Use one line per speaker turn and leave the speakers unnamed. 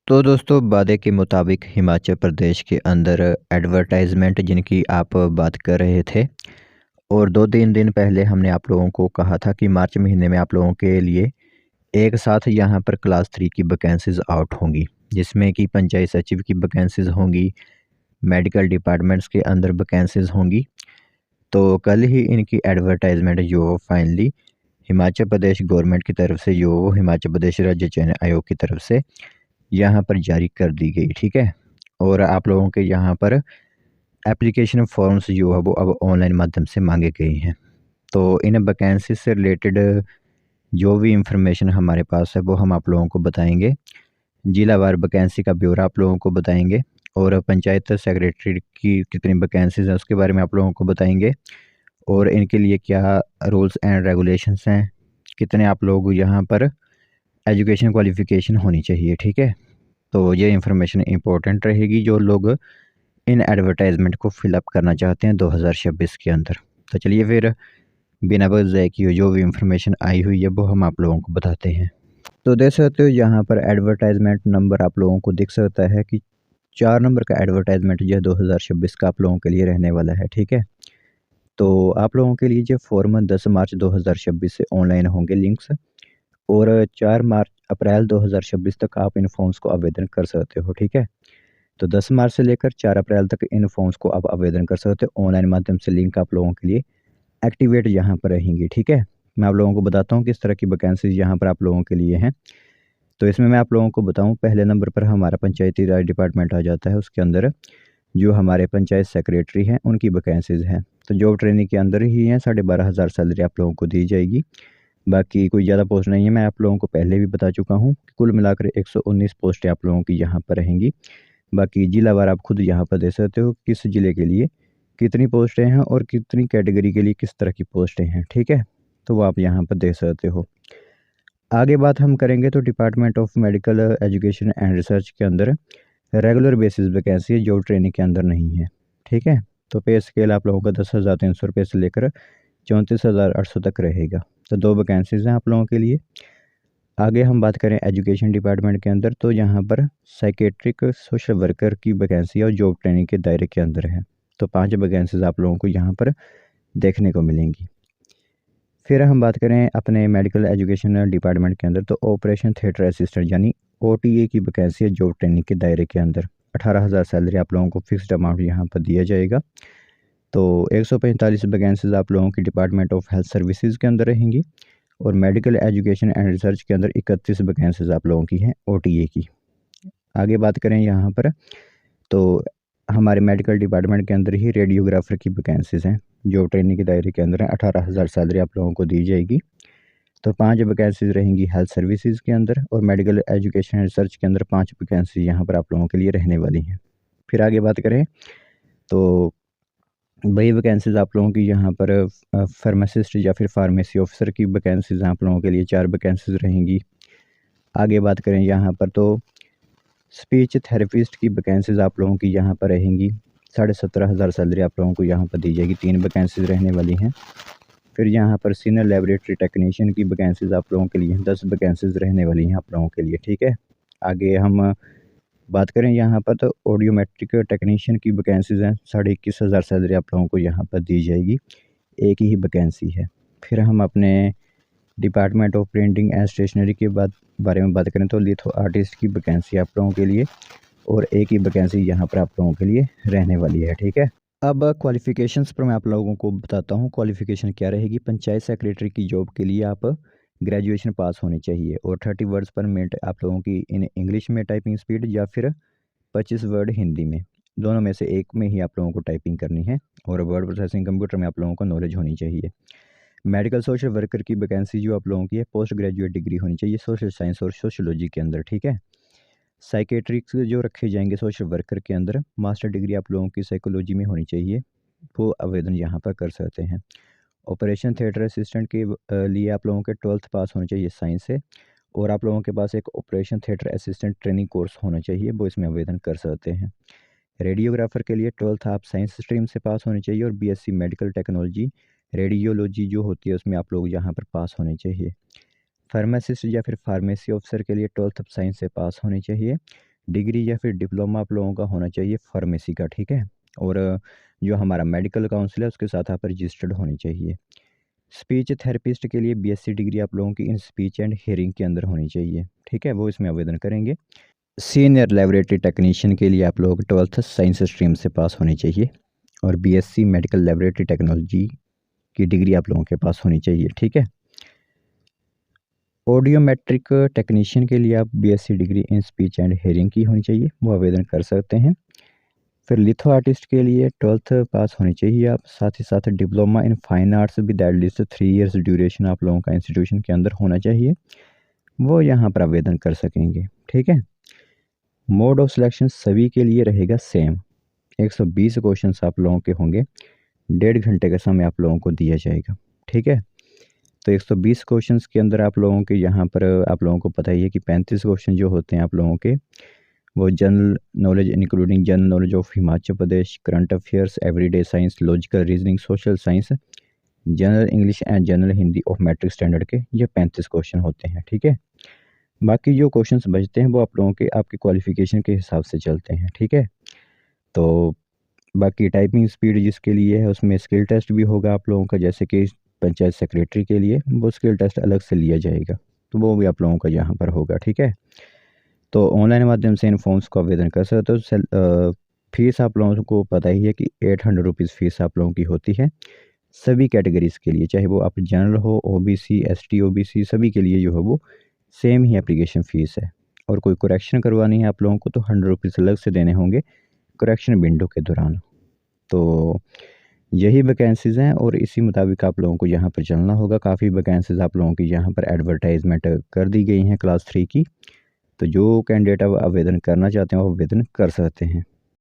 तो दोस्तों वादे के मुताबिक हिमाचल प्रदेश के अंदर एडवर्टाइजमेंट जिनकी आप बात कर रहे थे और 2-3 दिन पहले हमने आप लोगों को कहा था कि मार्च महीने में आप लोगों के लिए एक साथ यहाँ पर क्लास 3 की वैकेंसीज़ आउट होंगी, जिसमें कि पंचायत सचिव की वैकेंसीज़ होंगी, मेडिकल डिपार्टमेंट्स के अंदर वैकेंसीज़ होंगी। तो कल ही इनकी एडवर्टाइजमेंट जो फाइनली हिमाचल प्रदेश गवर्नमेंट की तरफ से जो हिमाचल प्रदेश राज्य चयन आयोग की तरफ से यहाँ पर जारी कर दी गई, ठीक है? और आप लोगों के यहाँ पर एप्लीकेशन फॉर्म्स जो है वो अब ऑनलाइन माध्यम से माँगे गए हैं। तो इन वैकेंसी से रिलेटेड जो भी इंफॉर्मेशन हमारे पास है वो हम आप लोगों को बताएँगे। जिलावार वैकेंसी का ब्यौरा आप लोगों को बताएँगे और पंचायत सेक्रेटरी की कितनी वैकेंसीज़ हैं उसके बारे में आप लोगों को बताएँगे और इनके लिए क्या रूल्स एंड रेगुलेशंस हैं, कितने आप लोग यहाँ पर एजुकेशन क्वालिफ़िकेशन होनी चाहिए, ठीक है? तो ये इन्फॉर्मेशन इम्पोर्टेंट रहेगी जो लोग इन एडवर्टाइजमेंट को फिल अप करना चाहते हैं 2026 के अंदर। तो चलिए फिर बिना वक़्त ज़ाय किए जो भी इन्फॉर्मेशन आई हुई है वो हम आप लोगों को बताते हैं। तो देख सकते हो यहाँ पर एडवर्टाइजमेंट नंबर आप लोगों को दिख सकता है कि 4 नंबर का एडवर्टाइजमेंट जो है 2026 का आप लोगों के लिए रहने वाला है, ठीक है? तो आप लोगों के लिए जो फॉर्म 10 मार्च 2026 से ऑनलाइन होंगे लिंक्स और 4 मार्च अप्रैल 2026 तक आप इन फॉर्म्स को आवेदन कर सकते हो, ठीक है? तो 10 मार्च से लेकर 4 अप्रैल तक इन फॉर्म्स को आप आवेदन कर सकते हो ऑनलाइन माध्यम से। लिंक आप लोगों के लिए एक्टिवेट यहाँ पर रहेंगी, ठीक है? मैं आप लोगों को बताता हूँ किस तरह की वैकेंसीज़ यहाँ पर आप लोगों के लिए हैं। तो इसमें मैं आप लोगों को बताऊँ, पहले नंबर पर हमारा पंचायती राज डिपार्टमेंट आ जाता है, उसके अंदर जो हमारे पंचायत सेक्रेटरी हैं उनकी वैकेंसीज़ हैं। तो जॉब ट्रेनिंग के अंदर ही हैं, 12,500 सैलरी आप लोगों को दी जाएगी। बाकी कोई ज़्यादा पोस्ट नहीं है, मैं आप लोगों को पहले भी बता चुका हूँ कि कुल मिलाकर 119 पोस्टें आप लोगों की यहाँ पर रहेंगी। बाकी जिलावार आप खुद यहाँ पर देख सकते हो किस ज़िले के लिए कितनी पोस्टें हैं और कितनी कैटेगरी के लिए किस तरह की पोस्टें हैं, ठीक है? तो वो आप यहाँ पर देख सकते हो। आगे बात हम करेंगे तो department of medical education and research के अंदर रेगुलर बेसिस वैकेंसी है, जो ट्रेनिंग के अंदर नहीं है, ठीक है? तो पे स्केल आप लोगों का 10,300 रुपये से लेकर 34,800 तक रहेगा। तो 2 वैकेंसीज़ हैं आप लोगों के लिए। आगे हम बात करें एजुकेशन डिपार्टमेंट के अंदर तो यहाँ पर साइकेट्रिक सोशल वर्कर की वैकेंसी और जॉब ट्रेनिंग के दायरे के अंदर है। तो 5 वैकेंसीज आप लोगों को यहाँ पर देखने को मिलेंगी। फिर हम बात करें अपने मेडिकल एजुकेशन डिपार्टमेंट के अंदर तो ऑपरेशन थिएटर असिस्टेंट यानी OTA की वैकेंसी है जॉब ट्रेनिंग के दायरे के अंदर। 18,000 सैलरी आप लोगों को फिक्स्ड अमाउंट यहाँ पर दिया जाएगा। तो 145 वैकेंसीज आप लोगों की डिपार्टमेंट ऑफ हेल्थ सर्विसेज के अंदर रहेंगी और मेडिकल एजुकेशन एंड रिसर्च के अंदर 31 वैकेंसीज आप लोगों की हैं OTA की। आगे बात करें यहाँ पर तो हमारे मेडिकल डिपार्टमेंट के अंदर ही रेडियोग्राफर की वैकेंसीज़ हैं जो ट्रेनिंग के दायरे के अंदर है। 18,000 सैलरी आप लोगों को दी जाएगी। तो 5 वैकेंसीज रहेंगी हेल्थ सर्विसेज के अंदर और मेडिकल एजुकेशन एंड रिसर्च के अंदर 5 वैकेंसी यहाँ पर आप लोगों के लिए रहने वाली हैं। फिर आगे बात करें तो वही वैकेंसीज़ आप लोगों की यहाँ पर फार्मासिस्ट या फिर फार्मेसी ऑफिसर की वैकेंसीज़ आप लोगों के लिए 4 वैकेंसीज़ रहेंगी। आगे बात करें यहाँ पर तो स्पीच थेरेपिस्ट की वैकेंसीज़ आप लोगों की यहाँ पर रहेंगी। 17,500 सैलरी आप लोगों को यहाँ पर दी जाएगी, 3 वैकेंसीज़ रहने वाली हैं। फिर यहाँ पर सीनियर लैबोरेटरी टेक्नीशियन की वैकेंसीज़ आप लोगों के लिए 10 वैकेंसीज़ रहने वाली हैं आप लोगों के लिए, ठीक है? आगे हम बात करें यहाँ पर तो ऑडियोमेट्रिक टेक्नीशियन की वैकेंसीज़ हैं, 21,500 सैलरी आप लोगों को यहाँ पर दी जाएगी, एक ही वैकेंसी है। फिर हम अपने department of printing and stationery के बारे में बात करें तो लिथो आर्टिस्ट की वैकेंसी आप लोगों के लिए और एक ही वैकेंसी यहाँ पर आप लोगों के लिए रहने वाली है, ठीक है? अब क्वालिफ़िकेशंस पर मैं आप लोगों को बताता हूँ क्वालिफ़िकेशन क्या रहेगी। पंचायत सेक्रेटरी की जॉब के लिए आप ग्रेजुएशन पास होनी चाहिए और 30 वर्ड्स पर मिनट आप लोगों की इन इंग्लिश में टाइपिंग स्पीड या फिर 25 वर्ड हिंदी में, दोनों में से एक में ही आप लोगों को टाइपिंग करनी है और वर्ड प्रोसेसिंग कंप्यूटर में आप लोगों को नॉलेज होनी चाहिए। मेडिकल सोशल वर्कर की वैकेंसी जो आप लोगों की है पोस्ट ग्रेजुएट डिग्री होनी चाहिए सोशल साइंस और सोशियोलॉजी के अंदर, ठीक है? साइकेट्रिक्स जो रखे जाएंगे सोशल वर्कर के अंदर मास्टर डिग्री आप लोगों की साइकोलॉजी में होनी चाहिए, वो आवेदन यहाँ पर कर सकते हैं। ऑपरेशन थिएटर असिस्टेंट के लिए आप लोगों के 12th पास होने चाहिए साइंस से और आप लोगों के पास एक operation theatre assistant training course होना चाहिए, वो इसमें आवेदन कर सकते हैं। रेडियोग्राफर के लिए 12th आप साइंस स्ट्रीम से पास होने चाहिए और BSc मेडिकल टेक्नोलॉजी रेडियोलॉजी जो होती है उसमें आप लोग यहाँ पर पास होने चाहिए। फार्मासिस्ट या फिर फार्मेसी ऑफिसर के लिए 12th साइंस से पास होनी चाहिए। डिग्री या फिर डिप्लोमा आप लोगों का होना चाहिए फार्मेसी का, ठीक है। और जो हमारा मेडिकल काउंसिल है उसके साथ आप रजिस्टर्ड होनी चाहिए। स्पीच थेरेपिस्ट के लिए बीएससी डिग्री आप लोगों की इन स्पीच एंड हियरिंग के अंदर होनी चाहिए, ठीक है, वो इसमें आवेदन करेंगे। सीनियर लेबोरेटरी टेक्नीशियन के लिए आप लोगों को 12th साइंस स्ट्रीम से पास होनी चाहिए और बीएससी मेडिकल लेबोरेटरी टेक्नोलॉजी की डिग्री आप लोगों के पास होनी चाहिए, ठीक है। ऑडियोमेट्रिक टेक्नीशियन के लिए आप BSc degree in speech and hearing की होनी चाहिए, वो आवेदन कर सकते हैं। फिर लिथो आर्टिस्ट के लिए 12th पास होनी चाहिए आप, साथ ही साथ diploma in fine arts with at least 3 years duration आप लोगों का इंस्टीट्यूशन के अंदर होना चाहिए, वो यहाँ पर आवेदन कर सकेंगे, ठीक है। मोड ऑफ सिलेक्शन सभी के लिए रहेगा सेम। 120 क्वेश्चंस आप लोगों के होंगे, 1.5 घंटे का समय आप लोगों को दिया जाएगा, ठीक है। तो 120 क्वेश्चंस के अंदर आप लोगों के यहाँ पर आप लोगों को पता ही है कि 35 क्वेश्चन जो होते हैं आप लोगों के वो general knowledge including general knowledge of Himachal Pradesh, current affairs, everyday science, logical reasoning, social science, general English and general Hindi of matric standard के ये 35 क्वेश्चन होते हैं, ठीक है। बाकी जो क्वेश्चंस बचते हैं वो आप लोगों के आपकी क्वालिफिकेशन के हिसाब से चलते हैं, ठीक है। तो बाकी टाइपिंग स्पीड जिसके लिए है उसमें स्किल टेस्ट भी होगा आप लोगों का, जैसे कि पंचायत सेक्रेटरी के लिए वो स्किल टेस्ट अलग से लिया जाएगा, तो वो भी आप लोगों का यहाँ पर होगा, ठीक है। तो ऑनलाइन माध्यम से इन फॉर्म्स को आवेदन कर सकते हो। फीस आप लोगों को पता ही है कि 800 रुपीज़ फ़ीस आप लोगों की होती है सभी कैटेगरीज़ के लिए, चाहे वो आप जनरल हो, ओबीसी, एसटी, ओबीसी, सभी के लिए जो है वो सेम ही एप्लीकेशन फ़ीस है। और कोई करेक्शन करवानी है आप लोगों को तो 100 रुपीज़ अलग से देने होंगे करेक्शन विंडो के दौरान। तो यही वैकेंसीज़ हैं और इसी मुताबिक आप लोगों को यहाँ पर चलना होगा। काफ़ी वैकेंसीज़ आप लोगों की यहाँ पर एडवर्टाइजमेंट कर दी गई हैं क्लास 3 की, तो जो कैंडिडेट अब आवेदन करना चाहते हैं वो आवेदन कर सकते हैं।